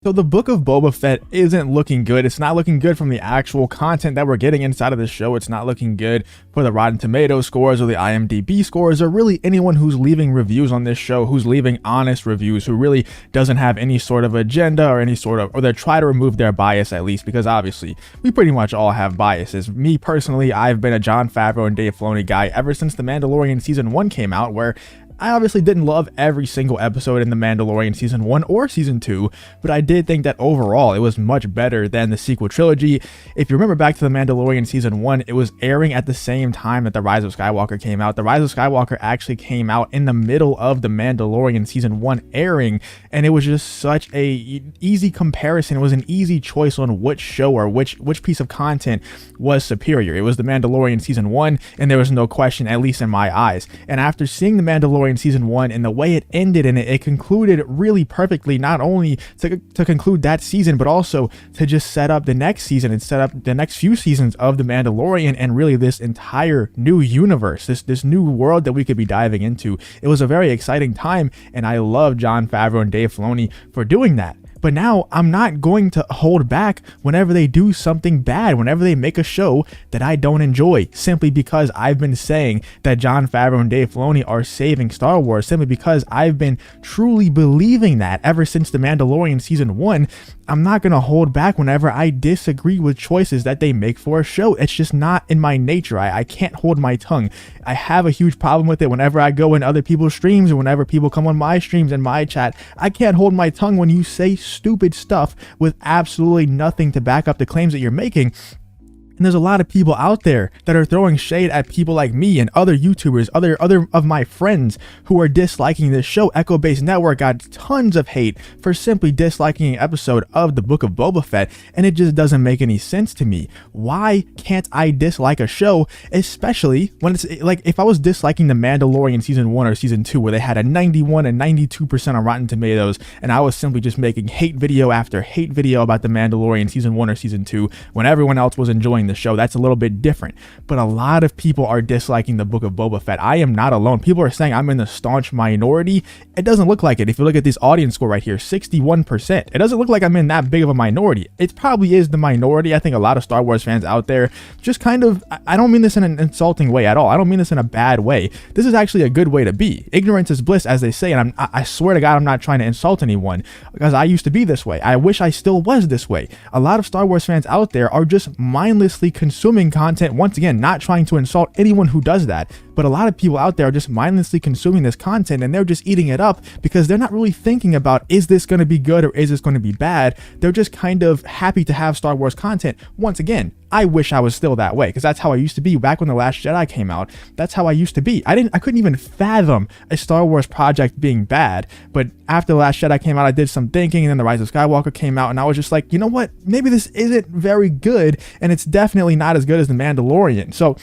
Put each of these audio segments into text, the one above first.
So the Book of Boba Fett isn't looking good. It's not looking good from the actual content that we're getting inside of the show. It's not looking good for the Rotten Tomatoes scores or the IMDb scores, or really anyone who's leaving reviews on this show, who's leaving honest reviews, who really doesn't have any sort of agenda or or they try to remove their bias at least, because obviously we pretty much all have biases. Me personally, I've been a Jon Favreau and Dave Filoni guy ever since The Mandalorian Season 1 came out, where I obviously didn't love every single episode in The Mandalorian Season 1 or Season 2, but I did think that overall it was much better than the sequel trilogy. If you remember back to The Mandalorian Season 1, it was airing at the same time that The Rise of Skywalker came out. The Rise of Skywalker actually came out in the middle of The Mandalorian Season 1 airing, and it was just such a easy comparison. It was an easy choice on which show or which piece of content was superior. It was The Mandalorian Season 1, and there was no question, at least in my eyes. And after seeing The Mandalorian Season 1 and the way it ended, and it concluded really perfectly, not only to conclude that season, but also to just set up the next season and set up the next few seasons of The Mandalorian and really this entire new universe, this new world that we could be diving into. It was a very exciting time, and I love Jon Favreau and Dave Filoni for doing that. But now I'm not going to hold back whenever they do something bad, whenever they make a show that I don't enjoy, simply because I've been saying that Jon Favreau and Dave Filoni are saving Star Wars, simply because I've been truly believing that ever since The Mandalorian Season 1. I'm not going to hold back whenever I disagree with choices that they make for a show. It's just not in my nature. I can't hold my tongue. I have a huge problem with it whenever I go in other people's streams or whenever people come on my streams and my chat. I can't hold my tongue when you say stupid stuff with absolutely nothing to back up the claims that you're making. And there's a lot of people out there that are throwing shade at people like me and other YouTubers, other of my friends who are disliking this show. Echo Base Network got tons of hate for simply disliking an episode of the Book of Boba Fett, and it just doesn't make any sense to me. Why can't I dislike a show, especially when it's like if I was disliking The Mandalorian Season 1 or Season 2, where they had a 91 and 92% on Rotten Tomatoes, and I was simply just making hate video after hate video about The Mandalorian Season 1 or Season 2 when everyone else was enjoying the show. That's a little bit different, but a lot of people are disliking the Book of Boba Fett. I am not alone. People are saying I'm in the staunch minority. It doesn't look like it. If you look at this audience score right here, 61%, it doesn't look like I'm in that big of a minority. It probably is the minority. I think a lot of Star Wars fans out there just kind of, I don't mean this in an insulting way at all. I don't mean this in a bad way. This is actually a good way to be. Ignorance is bliss, as they say, and I swear to God, I'm not trying to insult anyone, because I used to be this way. I wish I still was this way. A lot of Star Wars fans out there are just mindlessly consuming content. Once again, not trying to insult anyone who does that, but a lot of people out there are just mindlessly consuming this content, and they're just eating it up because they're not really thinking about, is this going to be good or is this going to be bad? They're just kind of happy to have Star Wars content. Once again, I wish I was still that way, because that's how I used to be back when The Last Jedi came out. That's how I used to be. I couldn't even fathom a Star Wars project being bad. But after The Last Jedi came out, I did some thinking, and then The Rise of Skywalker came out, and I was just like, you know what? Maybe this isn't very good, and it's definitely not as good as The Mandalorian. So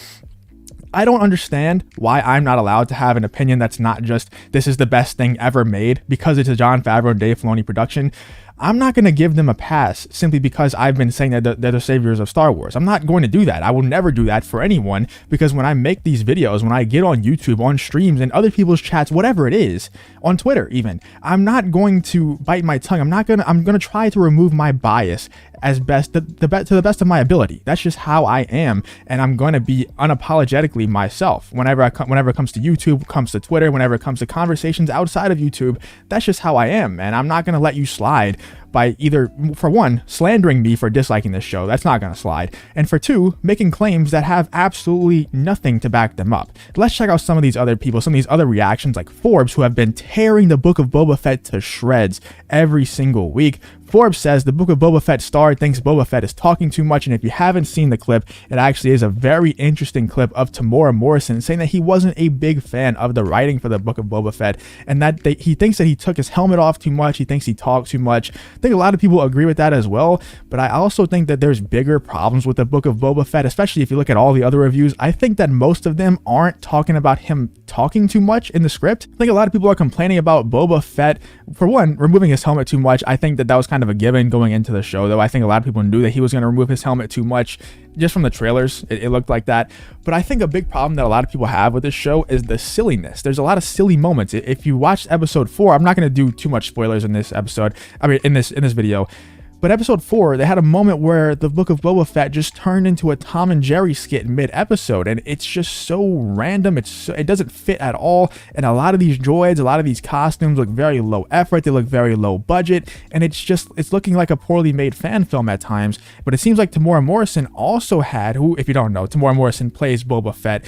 I don't understand why I'm not allowed to have an opinion that's not just, this is the best thing ever made, because it's a Jon Favreau and Dave Filoni production. I'm not going to give them a pass simply because I've been saying that they're the saviors of Star Wars. I'm not going to do that. I will never do that for anyone, because when I make these videos, when I get on YouTube, on streams, and other people's chats, whatever it is, on Twitter even, I'm not going to bite my tongue. I'm going to try to remove my bias as best to the best of my ability. That's just how I am, and I'm going to be unapologetically myself whenever it comes to YouTube, comes to Twitter, whenever it comes to conversations outside of YouTube. That's just how I am, and I'm not going to let you slide by either, for one, slandering me for disliking this show. That's not going to slide. And for two, making claims that have absolutely nothing to back them up. Let's check out some of these other people, some of these other reactions, like Forbes, who have been tearing the Book of Boba Fett to shreds every single week. Forbes says the Book of Boba Fett star thinks Boba Fett is talking too much, and if you haven't seen the clip, it actually is a very interesting clip of Tamora Morrison saying that he wasn't a big fan of the writing for the Book of Boba Fett, and that he thinks that he took his helmet off too much, he thinks he talked too much. I think a lot of people agree with that as well, but I also think that there's bigger problems with the Book of Boba Fett, especially if you look at all the other reviews. I think that most of them aren't talking about him talking too much in the script. I think a lot of people are complaining about Boba Fett, for one, removing his helmet too much. I think that was kind of a given going into the show, though. I think a lot of people knew that he was going to remove his helmet too much. Just from the trailers, it looked like that. But I think a big problem that a lot of people have with this show is the silliness. There's a lot of silly moments. If you watched episode 4, I'm not going to do too much spoilers in this episode. I mean, in this this video. But episode 4, they had a moment where the Book of Boba Fett just turned into a Tom and Jerry skit mid-episode, and it's just so random. It doesn't fit at all, and a lot of these droids, a lot of these costumes look very low effort, they look very low budget, and it's looking like a poorly made fan film at times. But it seems like Tamora Morrison also had, who, if you don't know, Tamora Morrison plays Boba Fett.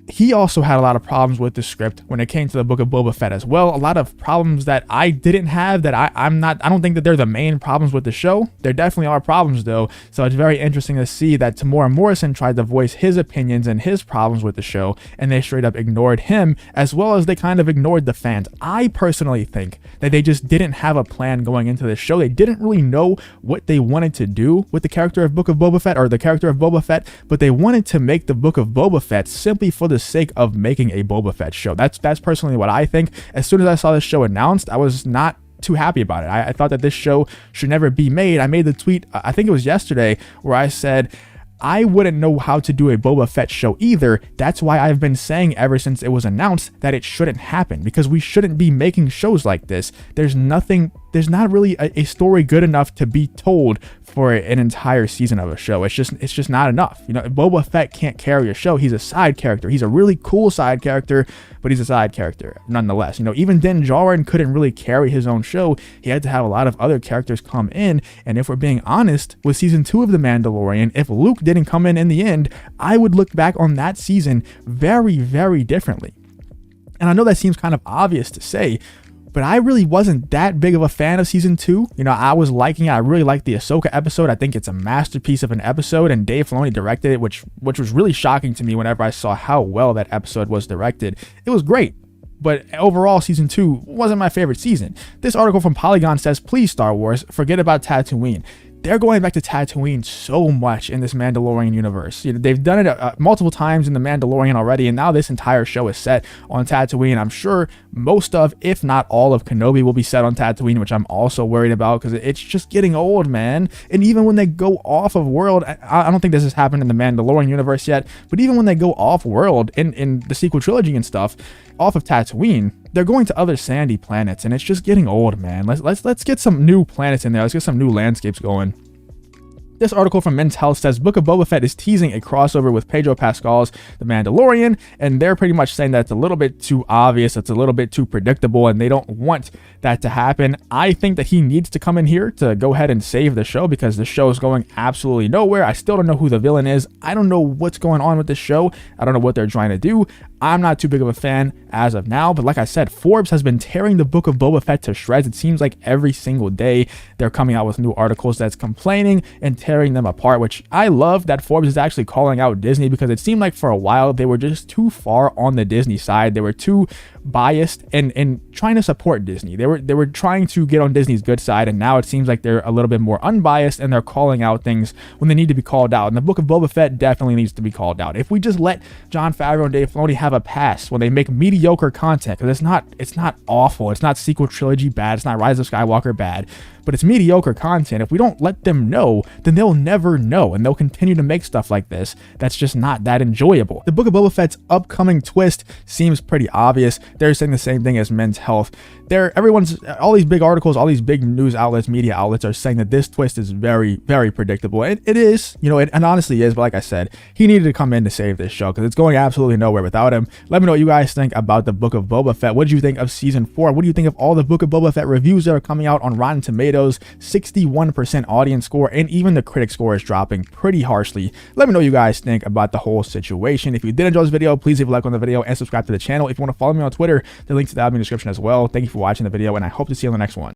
He also had a lot of problems with the script when it came to the Book of Boba Fett as well. A lot of problems that I didn't have, that I don't think that they're the main problems with the show. There definitely are problems though. So it's very interesting to see that Tamora Morrison tried to voice his opinions and his problems with the show, and they straight up ignored him, as well as they kind of ignored the fans. I personally think that they just didn't have a plan going into this show. They didn't really know what they wanted to do with the character of Book of Boba Fett, or the character of Boba Fett, but they wanted to make the Book of Boba Fett simply for the sake of making a Boba Fett show. That's personally what I think. As soon as I saw this show announced, I was not too happy about it. I thought that this show should never be made. I made the tweet, I think it was yesterday, where I said I wouldn't know how to do a Boba Fett show either. That's why I've been saying ever since it was announced that it shouldn't happen, because we shouldn't be making shows like this. There's not really a story good enough to be told for an entire season of a show. It's just not enough. You know, Boba Fett can't carry a show. He's a side character. He's a really cool side character, but he's a side character nonetheless. You know, even Din Djarin couldn't really carry his own show. He had to have a lot of other characters come in. And if we're being honest, with season 2 of The Mandalorian, if Luke didn't come in the end, I would look back on that season very, very differently. And I know that seems kind of obvious to say, but I really wasn't that big of a fan of season 2. You know, I was liking it. I really liked the Ahsoka episode. I think it's a masterpiece of an episode, and Dave Filoni directed it, which was really shocking to me whenever I saw how well that episode was directed. It was great. But overall, season 2 wasn't my favorite season. This article from Polygon says, please, Star Wars, forget about Tatooine. They're going back to Tatooine so much in this Mandalorian universe. You know, they've done it multiple times in The Mandalorian already, and now this entire show is set on Tatooine. I'm sure most of, if not all of Kenobi will be set on Tatooine, which I'm also worried about because it's just getting old, man. And even when they go off of world, I don't think this has happened in the Mandalorian universe yet, but even when they go off world in the sequel trilogy and stuff, off of Tatooine, they're going to other sandy planets, and it's just getting old, man. Let's get some new planets in there. Let's get some new landscapes going. This article from Men's Health says Book of Boba Fett is teasing a crossover with Pedro Pascal's The Mandalorian, and they're pretty much saying that it's a little bit too obvious, it's a little bit too predictable, and they don't want that to happen. I think that he needs to come in here to go ahead and save the show, because the show is going absolutely nowhere. I still don't know who the villain is. I don't know what's going on with this show. I don't know what they're trying to do. I'm not too big of a fan as of now, but like I said, Forbes has been tearing the Book of Boba Fett to shreds. It seems like every single day they're coming out with new articles that's complaining and tearing them apart, which I love that Forbes is actually calling out Disney, because it seemed like for a while they were just too far on the Disney side. They were too biased and trying to support Disney. They were trying to get on Disney's good side, and now it seems like they're a little bit more unbiased and they're calling out things when they need to be called out. And the Book of Boba Fett definitely needs to be called out. If we just let Jon Favreau and Dave Filoni have a pass when they make mediocre content, because it's not awful, it's not sequel trilogy bad, it's not Rise of Skywalker bad, but it's mediocre content. If we don't let them know, then they'll never know, and they'll continue to make stuff like this that's just not that enjoyable. The Book of Boba Fett's upcoming twist seems pretty obvious. They're saying the same thing as Men's Health. All these big articles, all these big news outlets, media outlets are saying that this twist is very, very predictable. It is, you know, it honestly is, but like I said, he needed to come in to save this show, because it's going absolutely nowhere without him. Let me know what you guys think about the Book of Boba Fett. What did you think of season 4? What do you think of all the Book of Boba Fett reviews that are coming out on Rotten Tomatoes? 61% audience score, and even the critic score is dropping pretty harshly. Let me know what you guys think about the whole situation. If you did enjoy this video, please leave a like on the video and subscribe to the channel. If you want to follow me on Twitter, the link to that will be in the description as well. Thank you for watching the video, and I hope to see you on the next one.